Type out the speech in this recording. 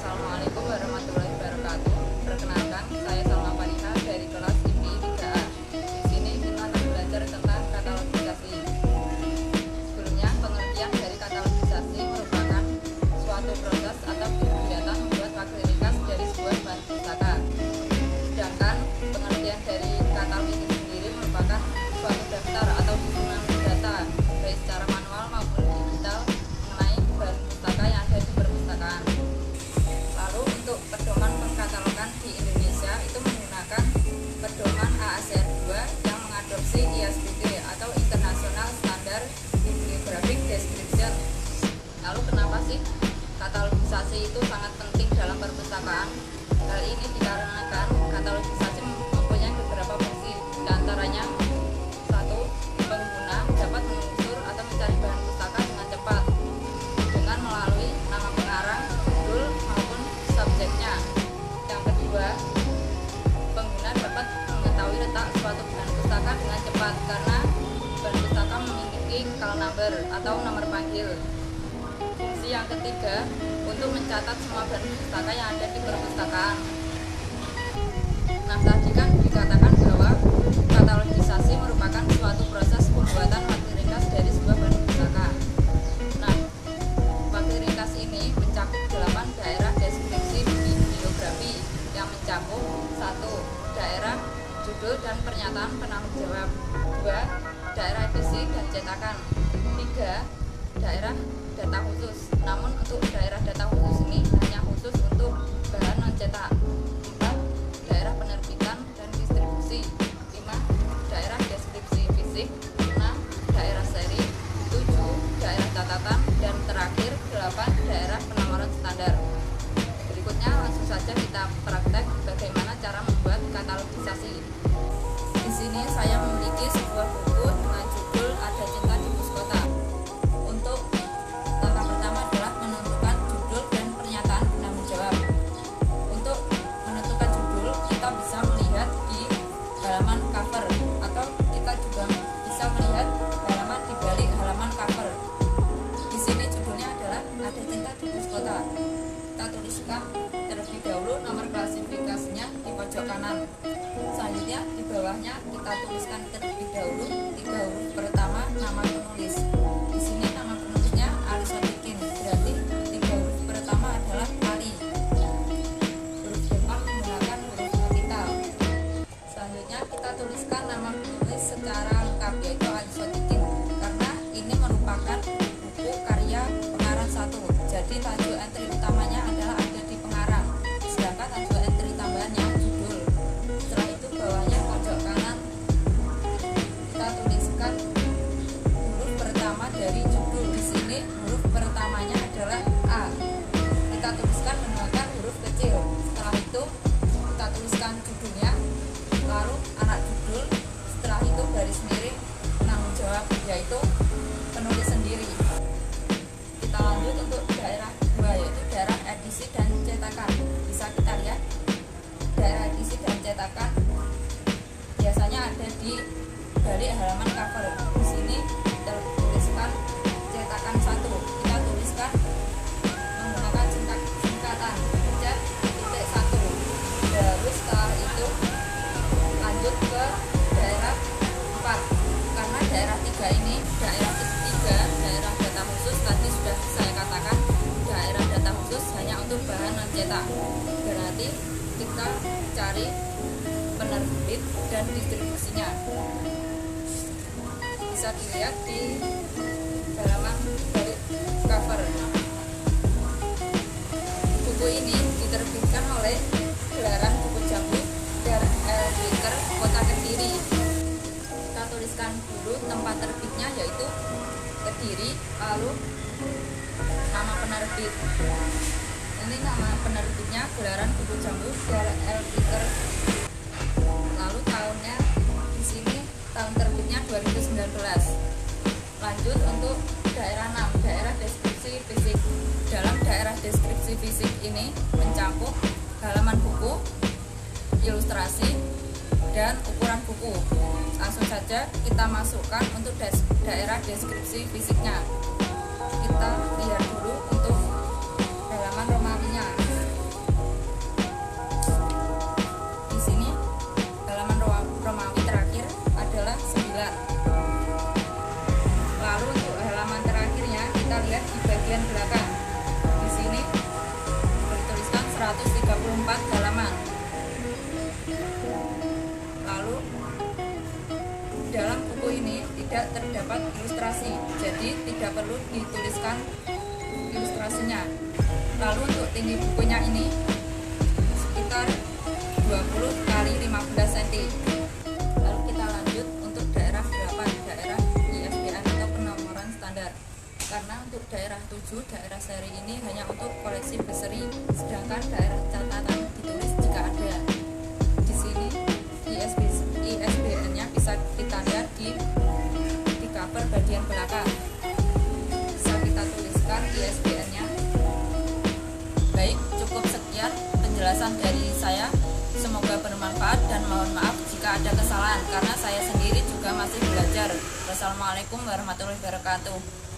Assalamualaikum warahmatullahi wabarakatuh. Perkenalkan, saya Salma Fariha dari kelas IPI 3A. Di sini kita akan belajar tentang katalogisasi. Sebelumnya, pengertian dari katalogisasi merupakan suatu proses atau kegiatan membuat wakil ringkas dari sebuah bahan pustaka. Sedangkan pengertian dari katalog itu sendiri merupakan suatu daftar atau susunan data, baik secara manual maupun digital, mengenai bahan pustaka yang ada di perpustakaan. Lalu untuk pedoman pengkatalogan di Indonesia itu menggunakan pedoman AACR 2 yang mengadopsi ISBD atau International Standard Bibliographic Description. Lalu kenapa sih katalogisasi itu sangat penting dalam perpustakaan? Hal ini dikarenakan katalogisasi mempunyai beberapa fungsi, diantaranya: 1. Pengguna dapat menelusur atau mencari bahan pustaka dengan cepat dengan melalui nama pengarang, judul, maupun subjeknya. Yang kedua, pengguna dapat mengetahui letak suatu bahan pustaka dengan cepat karena bahan pustaka memiliki call number atau nomor panggil. Fungsi yang ketiga, untuk mencatat semua bahan pustaka yang ada di perpustakaan. Nah, tadi kan dikatakan bahwa katalogisasi merupakan suatu proses pembuatan wakil ringkas dari sebuah bahan pustaka. Nah, wakil ringkas ini mencakup 8 daerah deskripsi bibliografi yang mencakup: 1. Daerah judul dan pernyataan penanggung jawab. 2. Daerah edisi dan cetakan. 3. Daerah data khusus. Namun untuk daerah data khusus ini hanya khusus untuk bahan non cetak. 4. Daerah penerbitan dan distribusi. 5. Daerah deskripsi fisik. 6. Daerah seri. 7. Daerah catatan. Dan terakhir 8. Daerah penomoran standar. Berikutnya langsung saja kita praktek bagaimana cara membuat katalogisasi. Di sini saya memiliki sebuah buku dengan judul Ada Cinta di Pus Kota. Untuk langkah pertama adalah menentukan judul dan pernyataan penanggung jawab. Untuk menentukan judul, kita bisa melihat di halaman cover, atau kita juga bisa melihat halaman di balik halaman cover. Di sini judulnya adalah Ada Cinta di Pus Kota. Kita tuliskan terlebih dahulu nomor klasifikasinya di pojok kanan. Selanjutnya di bawahnya kita tuliskan terlebih dahulu 3 huruf pertama nama penulis. Di sini nama penulisnya Ali Sodikin, berarti 3 huruf pertama adalah Ali. Huruf depan menggunakan huruf kapital. Selanjutnya kita tuliskan nama penulis secara lengkap, yaitu Ali Sodikin, karena ini merupakan buku karya pengarang 1. Jadi tajuk entry utamanya adalah ada di pengarang, sedangkan tajuk entry tambahannya judul. Setelah itu bawahnya pojok kanan kita tuliskan huruf pertama dari judul. Di sini huruf pertamanya adalah A. Kita tuliskan menggunakan huruf kecil. Setelah itu kita tuliskan judulnya, lalu anak judul. Setelah itu garis miring penanggung jawab, yaitu penulis sendiri. Kita lanjut untuk daerah 2, yaitu daerah edisi dan cetakan. Bisa kita lihat daerah edisi dan cetakan biasanya ada di balik halaman cover. Di sini tertuliskan cetakan 1. Kita tuliskan menggunakan singkatan C.1. Baru setelah itu lanjut ke daerah 4. Karena daerah 3 ini, daerah 3, daerah data khusus, tadi sudah saya katakan daerah data khusus hanya untuk bahan non cetak. Berarti kita cari penerbit dan distribusinya. Bisa dilihat di halaman balik cover. Buku ini diterbitkan oleh Gelaran Buku Jambu Elbiter Kota Kediri. Kita tuliskan dulu tempat terbitnya, yaitu Kediri, lalu nama penerbit. Ini nama penerbitnya Gelaran Buku Jambu Elbiter. Lalu tahunnya di sini tahun terbitnya 2019. Lanjut untuk daerah 6, daerah deskripsi fisik. Dalam daerah deskripsi fisik ini mencakup halaman buku, ilustrasi, dan ukuran buku. Langsung saja kita masukkan untuk daerah deskripsi fisiknya. Kita lihat dulu untuk halaman Romawinya. tidak terdapat ilustrasi, jadi tidak perlu dituliskan ilustrasinya. Lalu untuk tinggi bukunya ini sekitar 20 kali 15 cm. Lalu kita lanjut untuk daerah 8, daerah ISBN atau penomoran standar. Karena untuk daerah 7, daerah seri ini hanya untuk koleksi berseri, sedangkan daerah catatan ditulis jika ada. Di sini ISBN-nya bisa kita lihat di cover bagian belakang. Bisa kita tuliskan ISBN-nya. Baik, cukup sekian penjelasan dari saya. Semoga bermanfaat dan mohon maaf jika ada kesalahan karena saya sendiri juga masih belajar. Wassalamualaikum warahmatullahi wabarakatuh.